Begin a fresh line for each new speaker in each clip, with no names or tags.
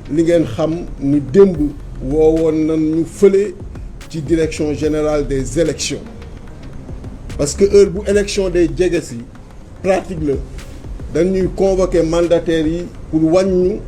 li ngeen xam ni démb woowoon nañu fële ci direction générale des élections parce que heure bu élection day jege si pratique la dañuy convoquer mandataires yi pour wàññu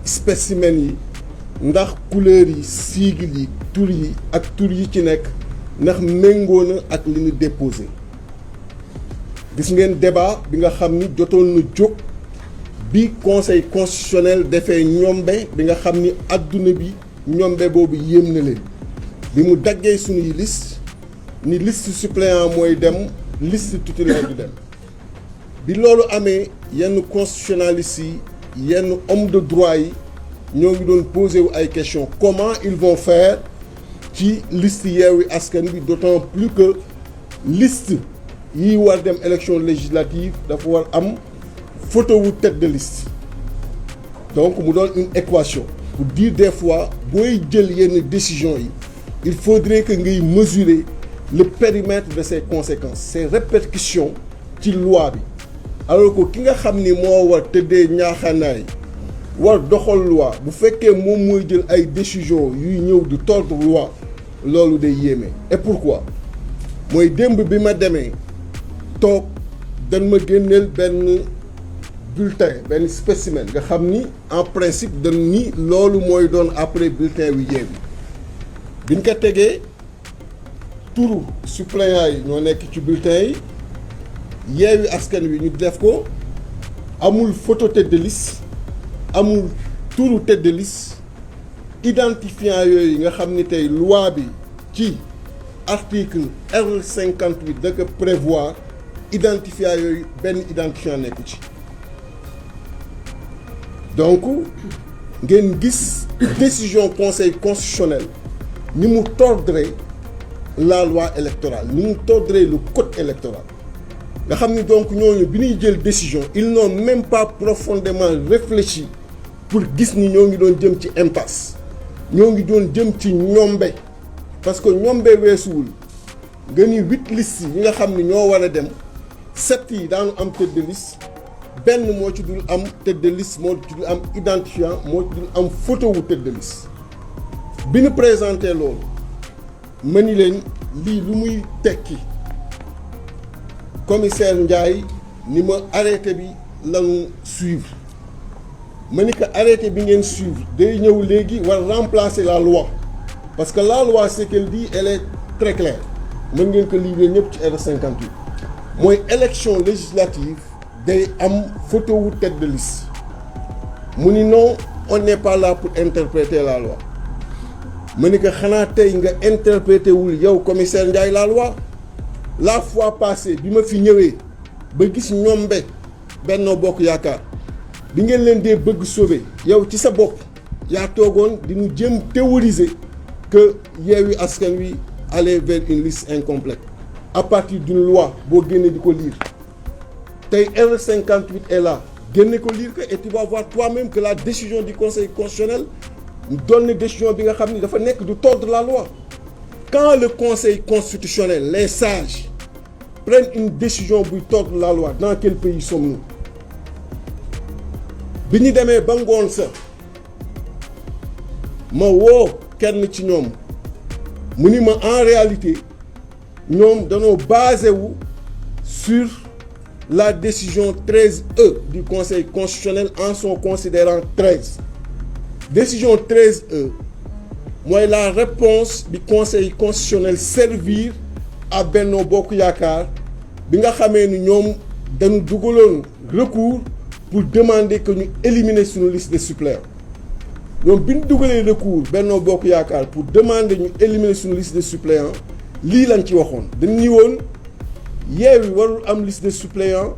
spécimen yi ndax couleur yi sigle yi tur yi ak tur yi ci nekk ndax méngoo na ak li ñu déposé gis ngeen débat bi nga xam ni jotoon na jóg bi conseil constitutionnel defee ñombe bi nga xam ni adduna bi ñombe boobu yéem na leen bi mu daggee suñuy liste ni liste suppléant mooy dem liste titulaire du dem bi loolu amee yenn constitutionnalistes yi yenn homme de droit yi ñoo ngi doon posé wu ay questions comment ils vont faire ci liste Yewwi Askan Wi d'autant plus que liste yi war dem élection législative dafa war am photo wu tête de liste donc mu doon une équation pour dire des fois booy jël yenn décisions yi il faudrait que ngay mesurer le périmètre de ses conséquences ses répercussions ci loi bi alors que ki nga xam ni moo war tëddee ñaaxanaay war doxal loi bu fekkee moom mooy jël ay décisions yuy ñëw du tordre loi loolu day yéeme. Et pourquoi mooy démb bi ma demee toog dañ ma génneel benn bulletin benn spécimen nga xam ni en principe dañ ni loolu mooy doon après bulletin wi Yewwi biñ ko tegee turu suppléants yi ñoo nekk ci bulletin yi Yewwi Askan Wi ñu def ko amul photo tête de liste amul turu tête de liste identifiant yooyu nga xam ni tey loi bi ci article R58 da ko prévoir identifiant yooyu benn identifiant nekku ci donc ngeen gis décision conseil constitutionnel ni mu tordre la loi électorale ni mu tordre le code électoral nga xam ni donc ñooñu bi ñuy jël décision ils n'ont même pas profondément réfléchi pour gis ni ñoo ngi doon jëm ci impasse ñoo ngi doon jëm ci ñombe parce que ñombe weesuwul nga ni 8 listes yi nga xam ni ñoo war a dem 7 yi daanu am tête de liste benn moo ci dul am tête de liste moo ci dul am identifiant moo ci dul am photo wu tête de liste bi ñu présenté loolu ma ni leen lii lu muy tekki commissaire Ndiaye ni ma arrêté bi lañu suivre ma ni que arrêté bi ngeen suivre day ñëw léegi war remplacer la loi parce que la loi ce qu'elle dit elle est très claire mën ngeen ko lire ñëpp ci R58 mooy élection législative day am photo wu tête de liste mu ni non on n'est pas là pour interpréter la loi ma ni que xanaa tey nga interprété wul yow commissaire Ndiaye la loi la fois passée bi ma fi ñëwee ba gis ñombe Benno Bokk Yaakaar bi ngeen leen dee bëgg sauver yow ci sa bopp yaa toogoon di ñu jëm théoriser que Yewwi Askan Wi allait vers une liste incomplète à partir d'une loi boo génnee di ko lire tey R58 est là génne ko lire que et tu vas voir toi-même que la décision du conseil constitutionnel donne décision bi nga xam ni dafa nekk du tordre la loi. Quand le conseil constitutionnel les sages prennent une décision buy tordre la loi dans quel pays sommes-nous bi ñu demee ba ngoon sa ma woo kenn ci ñoom mu ni ma en réalité ñoom dañoo basé wu sur la décision 13E du conseil constitutionnel en son considérant 13 décision 13E mooy la réponse du conseil constitutionnel servir à Benno Bokk Yaakaar bi nga xamee ni ñoom dañu dugaloon recours pour demander que ñu éliminer suñu liste de suppléants ñoom bi ñu dugalee recours Benno Bokk Yaakaar pour demander ñu éliminer suñu liste de suppléants lii lañ ci waxoon dañu ni woon Yewwi warul am liste de suppléants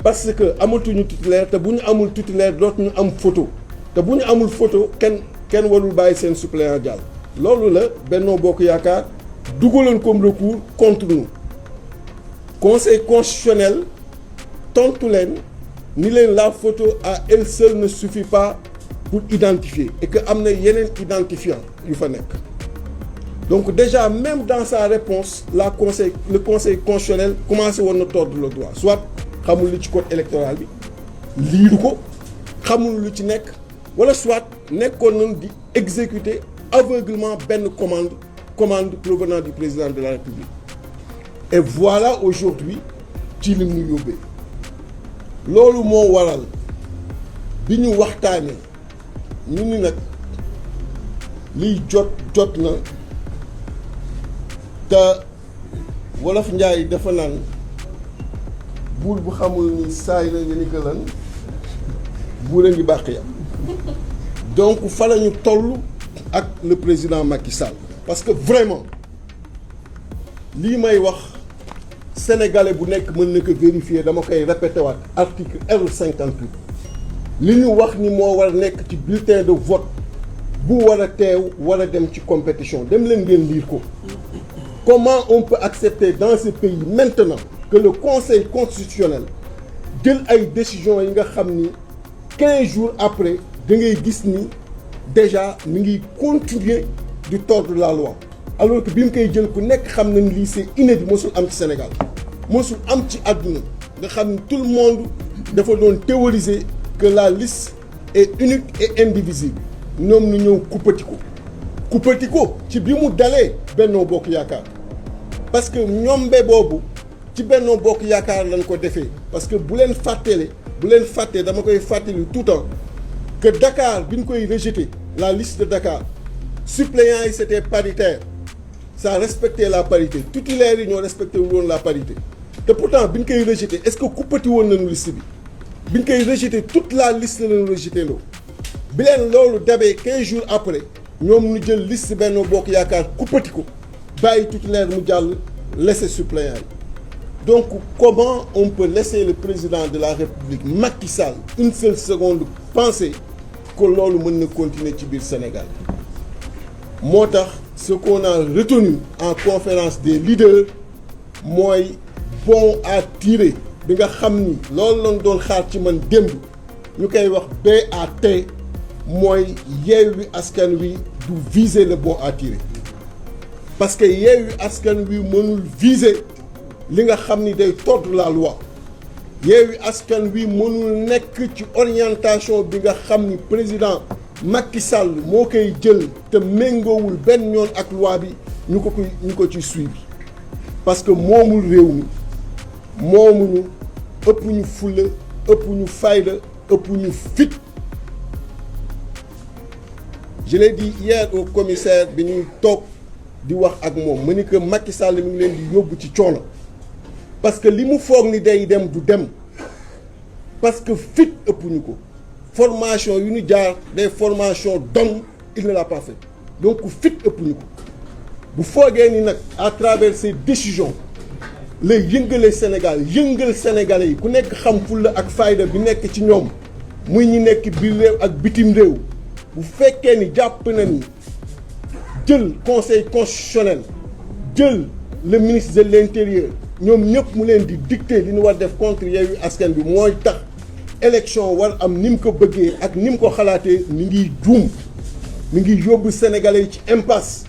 parce que amatuñu titulaire te bu ñu amul titulaire dootuñu am photo te bu ñu amul photo kenn warul bàyyi seen suppléant jàll loolu la Benno Bokk Yaakaar dugaloon comme recours contre nous conseil constitutionnel tontu leen ni leen la photo à elle seule ne suffit pas pour identifier et que am na yeneen identifiant yu fa nekk donc déjà même dans sa réponse le conseil constitutionnel commencé woon na tordre le droit soit xamul li ci code électoral bi liiru ko xamul lu ci nekk wala soit nekkoon nañu di exécuter aveuglement benn commande provenant du président de la République et voilà aujourd'hui ci lim ñu yóbbee loolu moo waral bi ñu waxtaanee ñu ni nag liy jot na te wolof njaay dafa naan buur bu xamul ni saay la nga ni ko lan buur a ngi bàq ya donc fa la ñu toll ak le président Macky Sall parce que vraiment lii may wax sénégalais bu nekk mën na ko vérifier dama koy répété waat article R58 li ñu wax ni moo war a nekk ci bulletin de vote bu war a teew war a dem ci compétition dem leen ngeen lire ko. Comment on peut accepter dans ce pays maintenant que le Conseil constitutionnel jël ay décisions yi nga xam ni 15 jours après da ngay gis ni déjà mi ngi continuer di tordre la loi alors que bi mu koy jël ku nekk xam nañ lii c'est inédit mosul am ci Sénégal mosul am ci àdduna nga xam ni tout le monde dafa doon théoriser que la liste est unique et indivisible ñoom ñu ñëw kuppati ko ci bi mu dalee Benno Bokk Yaakaar parce que ñombe boobu ci Benno Bokk Yaakaar lañ ko defee parce que bu leen fàttee dama koy fàttali tout le temps que Dakar bi ñu koy rejeté la liste de Dakar suppléants yi c'était paritaire ça respectait la parité titulaires yi ñoo respecté wu woon la parité te pourtant bi ñu koy rejeté est-ce que kuppati woon nañu liste bi ñu koy rejeté toute la liste lañu rejeté loo bi leen loolu dabee 15 jours après ñoom ñu jël liste Benno Bokk Yaakaar kuppati ko bàyyi titulaire mu jàll laisser suppléant yi donc comment on peut laisser le président de la République Macky Sall une seule seconde penser que loolu mën na continuer ci biir Sénégal moo tax ce qu'on a retenu en conférence des leaders mooy bon à tirer bi nga xam ni loolu lañ doon xaar ci man démb ñu koy wax BAT mooy Yewwi Askan Wi du viser le bon à tirer parce que Yewwi Askan Wi mënul viser li nga xam ni day tordre la loi Yewwi Askan Wi mënul nekk ci orientation bi nga xam ni président Macky Sall moo koy jël te méngoowul benn yoon ak loi bi ñu ko ci suivre parce que moomul réew mi moomuñu ëpp ñu fulla ëpp ñu fayda ëpp ñu fit. Je l'ai dit hier au commissaire bi ñuy toog di wax ak moom ma ni que Macky Sall mi ngi leen di yóbbu ci coono parce que li mu foog ni day dem du dem parce que fit ëpp ñu ko formation yu ñu jaar des formations d'hommes il ne l'a pas fait donc fit ëpp ñu ko bu foogee ni nag à travers ces décisions lay yëngale Sénégal yëngal Sénégalais yi ku nekk xam fulla ak fayda bi nekk ci ñoom muy ñi nekk biir réew ak bitim réew bu fekkee ni jàpp na ni jël conseil constitutionnel jël le ministre de l'intérieur ñoom ñëpp mu leen di dicter li ñu war def contre Yewwi Askan Wi mooy tax élection war am ni mu ko bëggee ak ni mu ko xalaatee mi ngi juum mi ngi yóbbu sénégalais yi ci impasse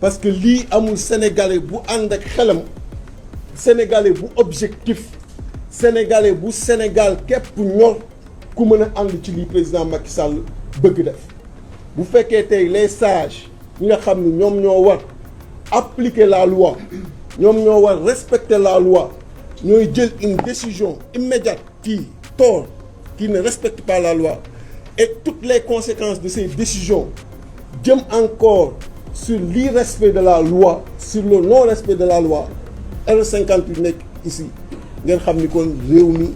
parce que lii amul sénégalais bu ànd ak xelam sénégalais bu objectif sénégalais bu Sénégal képp ñor ku mën a ànd ci lii président Macky Sall bëgg def bu fekkee tey les sages ñi nga xam ni ñoom ñoo war appliquer la loi ñoom ñoo war respecter la loi ñooy jël une décision immédiate qui ne respecte pas la loi et toutes les conséquences de ces décisions jëm encore sur l'irrespect de la loi sur le non-respect de la loi R58 nekk ici ngeen xam ni kon réew mi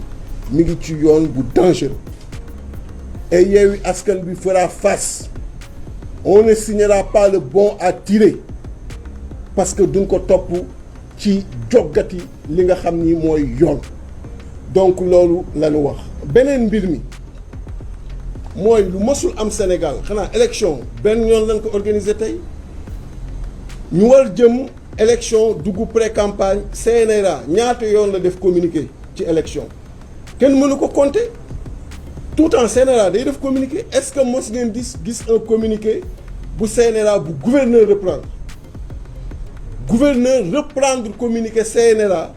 ngi ci yoon bu dangereux et Yewwi Askan Wi fera face on ne signera pas le bon à tirer parce que duñ ko topp ci joggati li nga xam ni mooy yoon donc loolu la ñu wax beneen mbir mi mooy lu mësul am Sénégal xanaa élection benn yoon lañ ko organiser tey ñu war jëm élection dugg pré-campagne CNRA ñaata yoon la def communiqué ci élection kenn mënu ko compter tout en CNRA day def communiqué est-ce que mos ngeen gis un communiqué bu CNRA bu gouverneur reprendre communiqué CNRA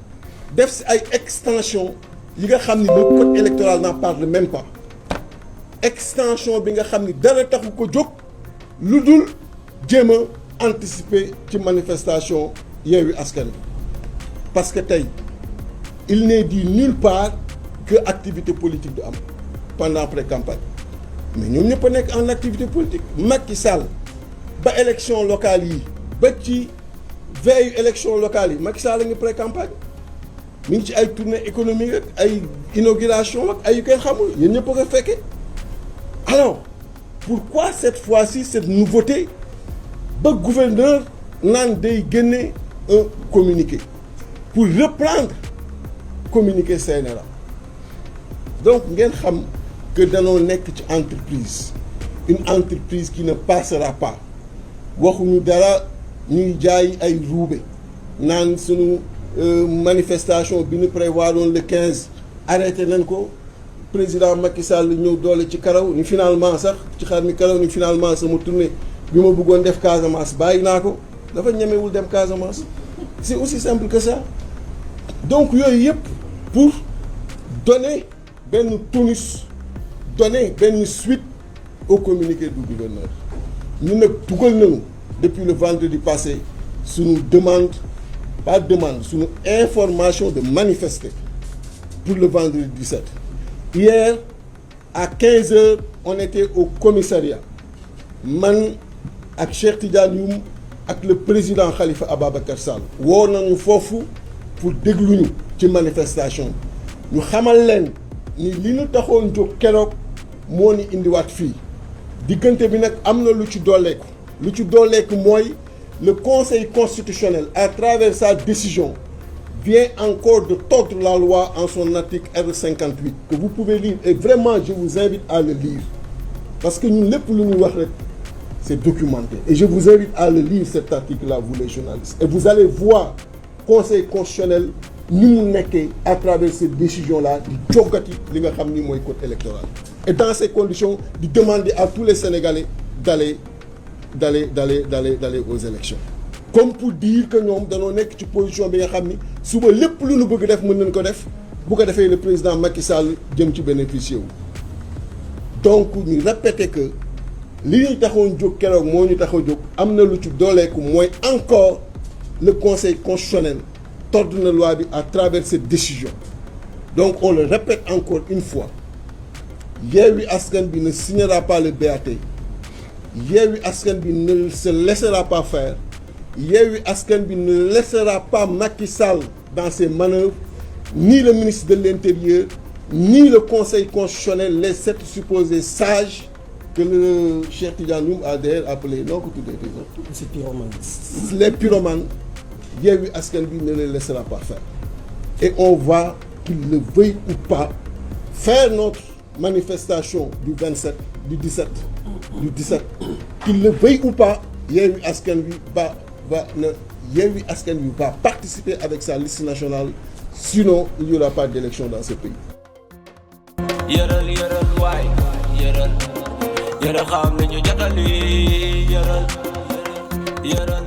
def si ay extension yi nga xam ni le code électoral n'en parle même pas extension bi nga xam ni dara taxu ko jóg lu dul jéem a anticiper ci manifestation Yewwi Askan Wi parce que tey il n'est dit nulle part que activité politique du am pendant pré-campagne mais ñoom ñëpp a nekk en activité politique. Macky Sall ba élection locale yi ba ci veille élection locale yi Macky Sall la ngi pré-campagne mi ngi ci ay tournée économique ak ay inauguration ak ay yu kenn xamul yéen ñëpp a ko fekkee. Alors pourquoi cette fois-ci cette nouveauté ba gouverneur naan day génne un communiqué pour reprendre communiqué CNRA donc ngeen xam que danoo nekk ci entreprise une entreprise qui ne passera pas waxuñu dara ñuy jaay ay ruube naan sunu manifestation bi ñu prévoir woon le 15 arrêté nañ ko président Macky Sall ñëw doole ci karaw ni finalement sax ci xar mi karaw ni finalement sama tournée bi ma bëggoon def Casamance bàyyi naa ko dafa ñemewul dem Casamance c'est aussi simple que ça donc yooyu yëpp pour donner benn tonus donner benn suite au communiqué du gouverneur ñu nag dugal nañu depuis le vendredi passé suñu suñu information de manifester pour le vendredi 17. Hier à 15h on était au commissariat man ak Cheikh Tidiane Youm ak le président Khalifa Ababacar Sall woo nañu foofu pour dégluñu ci manifestation ñu xamal leen ni li ñu taxoon jóg keroog moo ni indiwaat fii diggante bi nag am na lu ci dooleeku mooy le Conseil constitutionnel à travers sa décision vient encore de tordre la loi en son article R58 que vous pouvez lire et vraiment je vous invite à le lire parce que ñun lépp lu ñuy wax rek c'est documenté et je vous invite à le lire cet article-là vous les journalistes et vous allez voir Conseil constitutionnel ni mu nekkee à travers cette décision-là di joggati li nga xam ni mooy code électoral et dans ces conditions di demander à tous les Sénégalais d'aller aux élections comme pour dire que ñoom danoo nekk ci position bi nga xam ni suba lépp lu nu bëgg def mën nañ ko def bu ko defee le président Macky Sall jëm ci bénéficier wu donc ñu répéter que li ñuy taxoon jóg keroog moo ñu tax a jóg am na lu ci dooleeku mooy encore le Conseil constitutionnel tord na loi bi à travers cette décision donc on le répète encore une fois Yewwi Askan Wi ne signera pas le BAT Yewwi Askan Wi ne se laissera pas faire Yewwi Askan Wi ne laissera pas Macky Sall dans ses manœuvres ni le ministre de l'Intérieur ni le Conseil constitutionnel les 7 supposés sages que le Cheikh Tidiane Youm a d'ailleurs appelé noo ko tuddee
c'est pyromane.
Les pyromanes Yewwi Askan Wi ne les laissera pas faire et on va qu'il le veuille ou pas faire notre manifestation du 17 qu'il le veuille ou pas Yewwi Askan Wi Yewwi Askan Wi va participer avec sa liste nationale sinon il n'y aura pas d'élection dans ce pays.
yëral waay yëral xam nañu jotali yëral